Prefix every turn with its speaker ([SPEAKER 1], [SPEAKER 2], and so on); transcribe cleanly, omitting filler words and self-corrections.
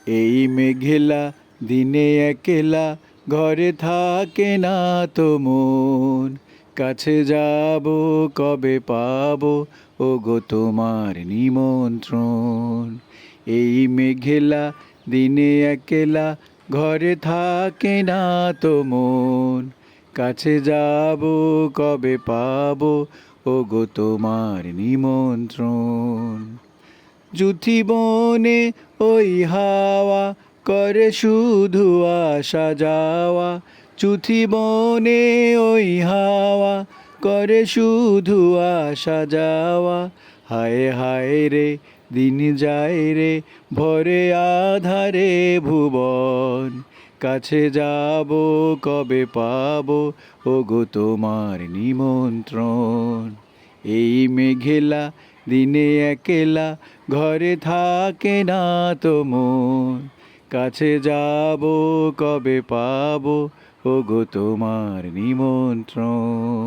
[SPEAKER 1] এই মেঘেলা দিনে একলা ঘরে থাকে না তো মন। কাছে যাব কবে পাবো ওগো তোমার নিমন্ত্রণ। এই মেঘেলা দিনে একলা ঘরে থাকে না তো মন। কাছে যাব কবে পাবো ওগো তোমার নিমন্ত্রণ। জুথি বনে ওই হাওয়া করে শুধু আসা যাওয়া। চুথি বনে ওই হাওয়া করে শুধু আসা যাওয়া। হায় হায় রে দিন যায় রে ভরে আধারে ভুবন। কাছে যাব কবে পাবো ওগো তোমার নিমন্ত্রণ। এই মেঘেলা দিনে একলা ঘরে থাকে না তো মন। কাছে যাব কবে পাবো ওগো তোমার নিমন্ত্রণ।